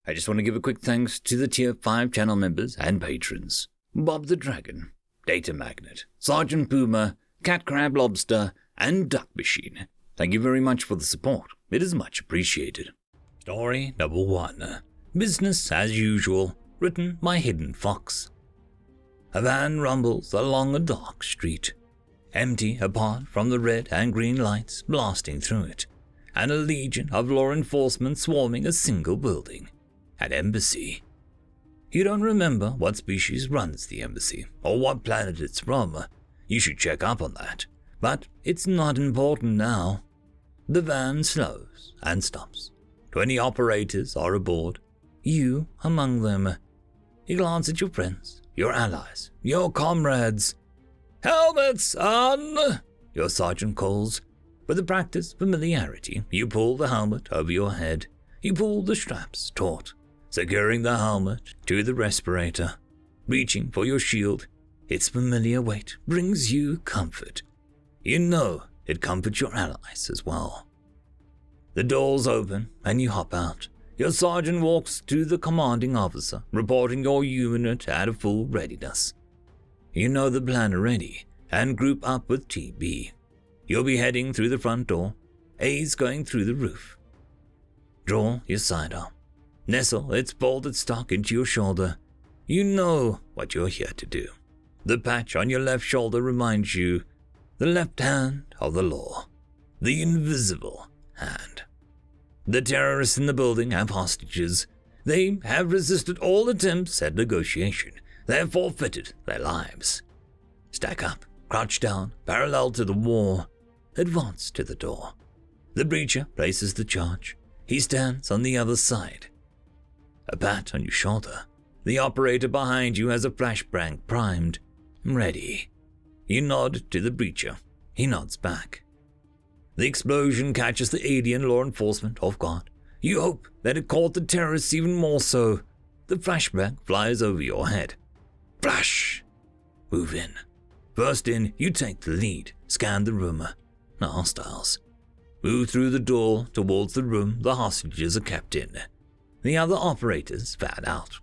I just want to give a quick thanks to the Tier 5 channel members and patrons. Bob the Dragon, Datamagnet, Sergeant Puma, Cat Crab Lobster, and Duck Machine. Thank you very much for the support. It is much appreciated. Story number 1. Business as Usual, written by Hidden Fox. A van rumbles along a dark street, empty apart from the red and green lights blasting through it, and a legion of law enforcement swarming a single building. An embassy. You don't remember what species runs the embassy, or what planet it's from. You should check up on that. But it's not important now. The van slows and stops. 20 operators are aboard. You among them. You glance at your friends, your allies, your comrades. "Helmets on!" your sergeant calls. With a practiced familiarity, you pull the helmet over your head. You pull the straps taut, securing the helmet to the respirator. Reaching for your shield, its familiar weight brings you comfort. You know it comforts your allies as well. The doors open and you hop out. Your sergeant walks to the commanding officer, reporting your unit at a full readiness. You know the plan already, and group up with TB. You'll be heading through the front door, A's going through the roof. Draw your sidearm. Nestle its bolted stock into your shoulder. You know what you're here to do. The patch on your left shoulder reminds you, the left hand of the law, the invisible hand. The terrorists in the building have hostages. They have resisted all attempts at negotiation. They have forfeited their lives. Stack up, crouch down, parallel to the wall. Advance to the door. The breacher places the charge. He stands on the other side. A pat on your shoulder. The operator behind you has a flashbang primed. Ready. You nod to the breacher. He nods back. The explosion catches the alien law enforcement off guard. You hope that it caught the terrorists even more so. The flashbang flies over your head. Flash! Move in. First in, you take the lead. Scan the room. No hostiles. Move through the door towards the room the hostages are kept in. The other operators fan out.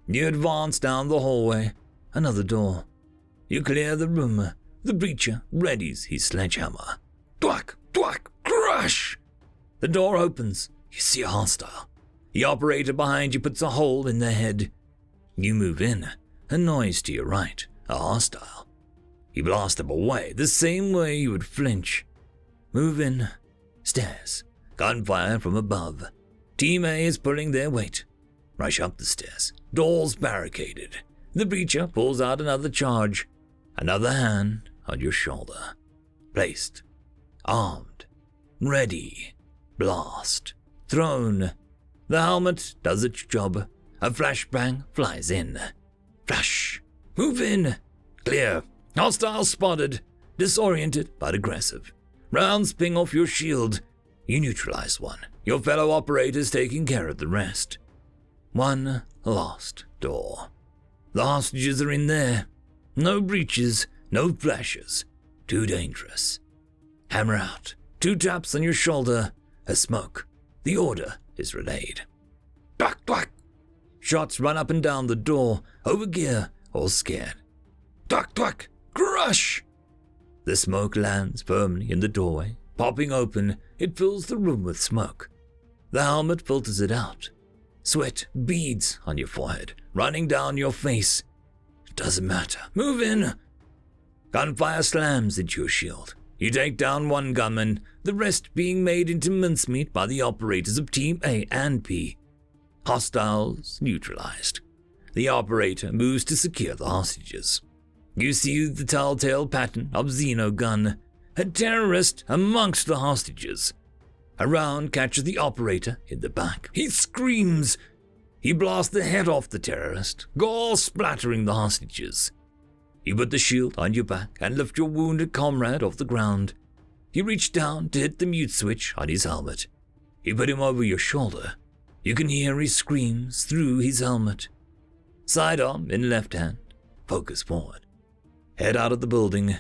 You advance down the hallway. Another door. You clear the room. The breacher readies his sledgehammer. Thwack! Thwack! Crash! The door opens. You see a hostile. The operator behind you puts a hole in their head. You move in. A noise to your right. A hostile. You blast them away the same way you would flinch. Move in. Stairs. Gunfire from above. Team A is pulling their weight. Rush up the stairs. Doors barricaded. The breacher pulls out another charge. Another hand on your shoulder. Placed. Armed. Ready. Blast. Thrown. The helmet does its job. A flashbang flies in. Flash. Move in. Clear. Hostile spotted. Disoriented but aggressive. Rounds ping off your shield. You neutralize one. Your fellow operators taking care of the rest. One last door. The hostages are in there. No breaches, no flashes. Too dangerous. Hammer out. 2 taps on your shoulder. A smoke. The order is relayed. Thwack, thwack. Shots run up and down the door, over gear or scared. Thwack, thwack. Crush! The smoke lands firmly in the doorway. Popping open, it fills the room with smoke. The helmet filters it out. Sweat beads on your forehead, running down your face. It doesn't matter. Move in. Gunfire slams into your shield. You take down one gunman, the rest being made into mincemeat by the operators of Team A and B. Hostiles neutralized. The operator moves to secure the hostages. You see the telltale pattern of Xeno gun, a terrorist amongst the hostages. A round catches the operator in the back. He screams. He blasts the head off the terrorist, gore splattering the hostages. You put the shield on your back and lift your wounded comrade off the ground. You reach down to hit the mute switch on his helmet. You put him over your shoulder. You can hear his screams through his helmet. Sidearm in left hand. Focus forward. Head out of the building.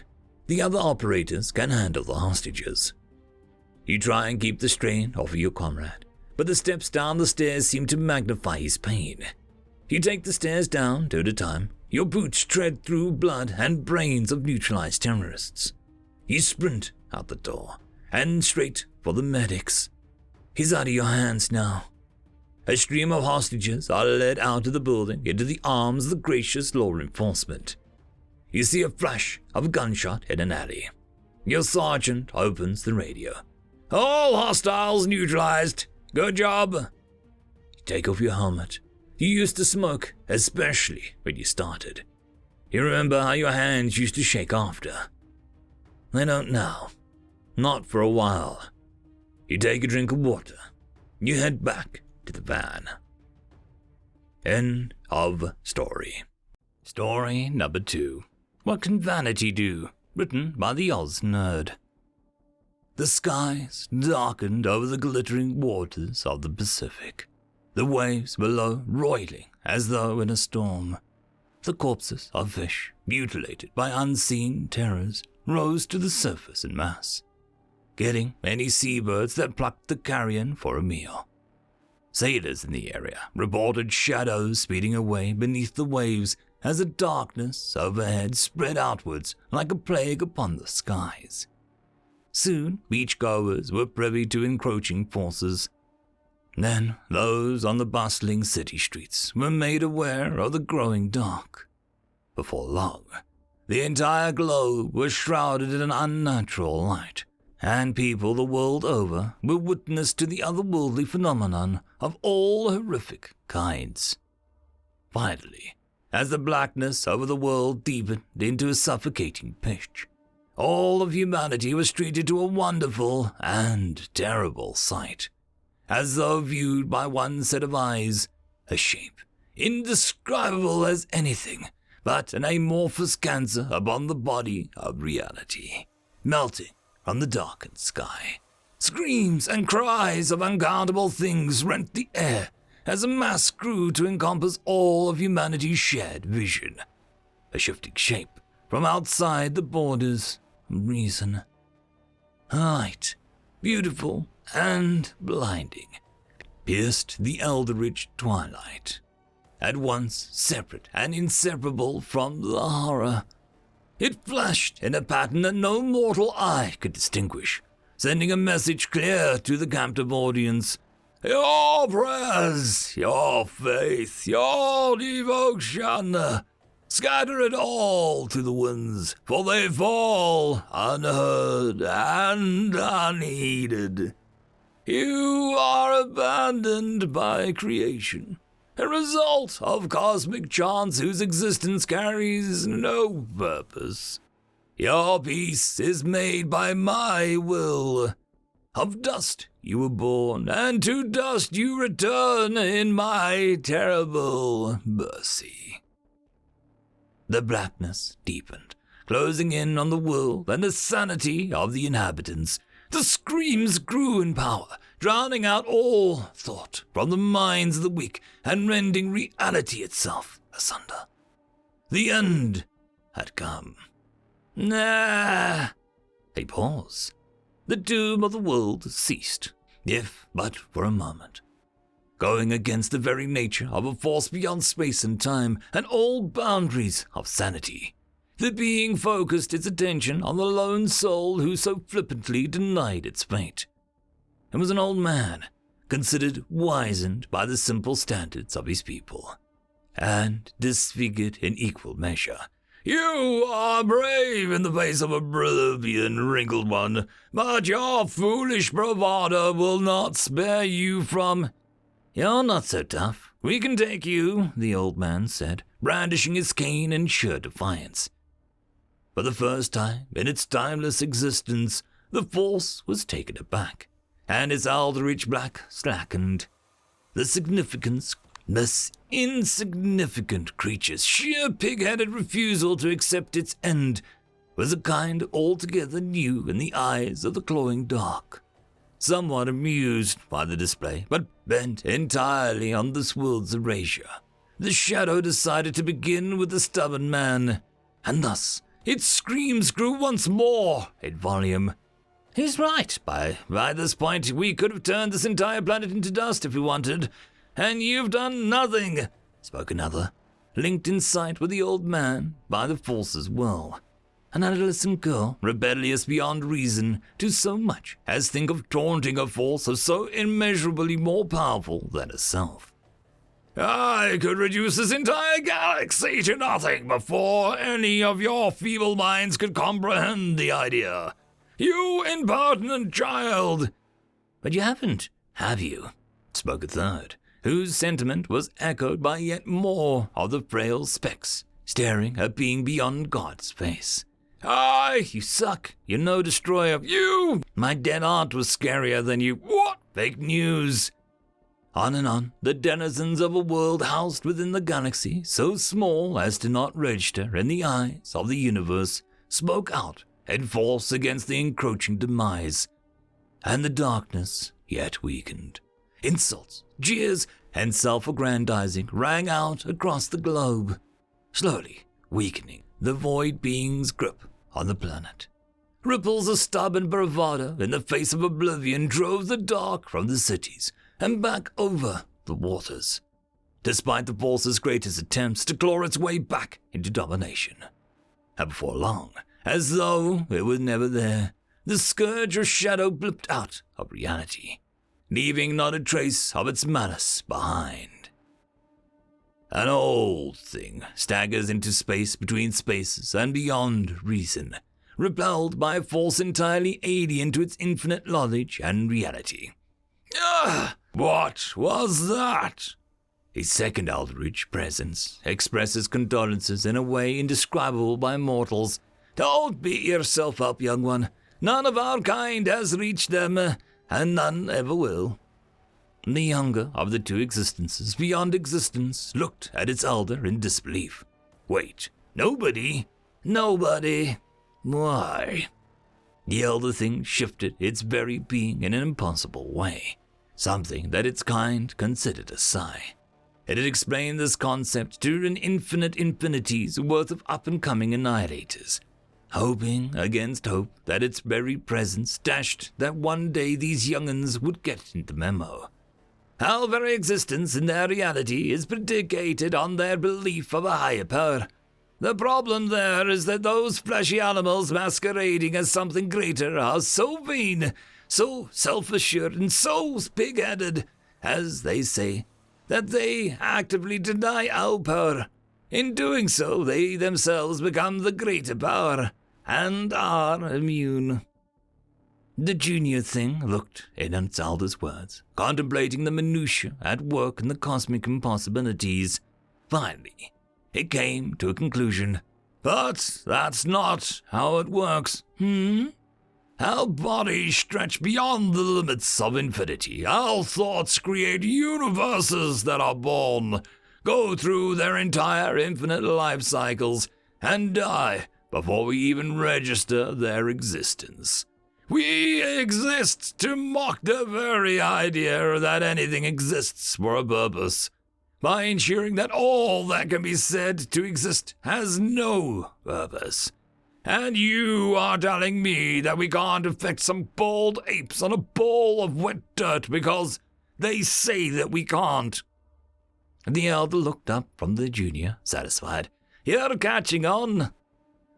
The other operators can handle the hostages. You try and keep the strain off of your comrade. but the steps down the stairs seemed to magnify his pain. You take the stairs down, 2 at a time. Your boots tread through blood and brains of neutralized terrorists. You sprint out the door, and straight for the medics. He's out of your hands now. A stream of hostages are led out of the building into the arms of the gracious law enforcement. You see a flash of a gunshot in an alley. Your sergeant opens the radio. All hostiles neutralized. Good job. You take off your helmet. You used to smoke, especially when you started. You remember how your hands used to shake after. They don't now. Not for a while. You take a drink of water. You head back to the van. End of story. Story number 2. What Can Vanity Do? Written by the Oz Nerd. The skies darkened over the glittering waters of the Pacific. The waves below roiling as though in a storm. The corpses of fish, mutilated by unseen terrors, rose to the surface en masse, getting any seabirds that plucked the carrion for a meal. Sailors in the area reported shadows speeding away beneath the waves as the darkness overhead spread outwards like a plague upon the skies. Soon, beachgoers were privy to encroaching forces. Then, those on the bustling city streets were made aware of the growing dark. Before long, the entire globe was shrouded in an unnatural light, and people the world over were witness to the otherworldly phenomenon of all horrific kinds. Finally, as the blackness over the world deepened into a suffocating pitch, all of humanity was treated to a wonderful and terrible sight. As though viewed by one set of eyes, a shape, indescribable as anything but an amorphous cancer upon the body of reality, melting from the darkened sky. Screams and cries of uncountable things rent the air as a mass grew to encompass all of humanity's shared vision. A shifting shape from outside the borders of reason. A light, beautiful and blinding, pierced the eldritch twilight, at once separate and inseparable from the horror. It flashed in a pattern that no mortal eye could distinguish, sending a message clear to the captive audience. Your prayers, your faith, your devotion, scatter it all to the winds, for they fall unheard and unheeded. You are abandoned by creation, a result of cosmic chance whose existence carries no purpose. Your peace is made by my will. Of dust you were born, and to dust you return in my terrible mercy. The blackness deepened, closing in on the world and the sanity of the inhabitants. The screams grew in power, drowning out all thought from the minds of the weak and rending reality itself asunder. The end had come. A pause. The doom of the world ceased, if but for a moment. Going against the very nature of a force beyond space and time and all boundaries of sanity, the being focused its attention on the lone soul who so flippantly denied its fate. It was an old man, considered wizened by the simple standards of his people, and disfigured in equal measure. You are brave in the face of a brilliant wrinkled one, but your foolish bravado will not spare you from— You're not so tough. We can take you, the old man said, brandishing his cane in sheer defiance. For the first time in its timeless existence, the force was taken aback, and its eldritch black slackened. This insignificant creature's sheer pig-headed refusal to accept its end was a kind altogether new in the eyes of the clawing dark. Somewhat amused by the display, but bent entirely on this world's erasure, the shadow decided to begin with the stubborn man, and thus its screams grew once more in volume. He's right. By this point, we could have turned this entire planet into dust if we wanted. And you've done nothing, spoke another, linked in sight with the old man by the Force's will. An adolescent girl, rebellious beyond reason, to so much as think of taunting a force so immeasurably more powerful than herself. I could reduce this entire galaxy to nothing before any of your feeble minds could comprehend the idea. You impertinent child! But you haven't, have you? Spoke a third, whose sentiment was echoed by yet more of the frail specks, staring at being beyond God's face. Aye, you suck. You're no destroyer. You! My dead aunt was scarier than you. What? Fake news. On and on, the denizens of a world housed within the galaxy, so small as to not register in the eyes of the universe, spoke out in force against the encroaching demise. And the darkness yet weakened. Insults, jeers, and self-aggrandizing rang out across the globe, slowly weakening the void being's grip on the planet. Ripples of stubborn bravado in the face of oblivion drove the dark from the cities and back over the waters, despite the Force's greatest attempts to claw its way back into domination. And before long, as though it was never there, the scourge or shadow blipped out of reality, leaving not a trace of its malice behind. An old thing staggers into space between spaces and beyond reason, repelled by a force entirely alien to its infinite knowledge and reality. What was that? His second Eldritch presence expresses condolences in a way indescribable by mortals. Don't beat yourself up, young one. None of our kind has reached them, and none ever will. The younger of the two existences beyond existence looked at its elder in disbelief. Wait, nobody? Nobody? Why? The elder thing shifted its very being in an impossible way, something that its kind considered a sigh. It had explained this concept to an infinite infinity's worth of up-and-coming annihilators, hoping against hope that its very presence dashed that one day these young'uns would get the memo. Our very existence in their reality is predicated on their belief of a higher power. The problem there is that those fleshy animals masquerading as something greater are so vain, so self-assured, and so pig-headed, as they say, that they actively deny our power. In doing so, they themselves become the greater power, and are immune. The junior thing looked in its elder's words, contemplating the minutiae at work in the cosmic impossibilities. Finally, it came to a conclusion. But that's not how it works. Our bodies stretch beyond the limits of infinity. Our thoughts create universes that are born, go through their entire infinite life cycles, and die before we even register their existence. We exist to mock the very idea that anything exists for a purpose, by ensuring that all that can be said to exist has no purpose. And you are telling me that we can't affect some bald apes on a ball of wet dirt because they say that we can't. The elder looked up from the junior, satisfied. You're catching on.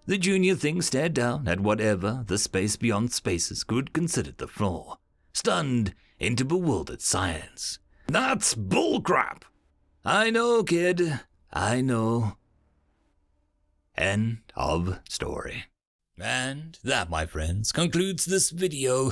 The junior thing stared down at whatever the space beyond spaces could consider the floor, stunned into bewildered silence. That's bullcrap! I know, kid. I know. End of story. And that, my friends, concludes this video.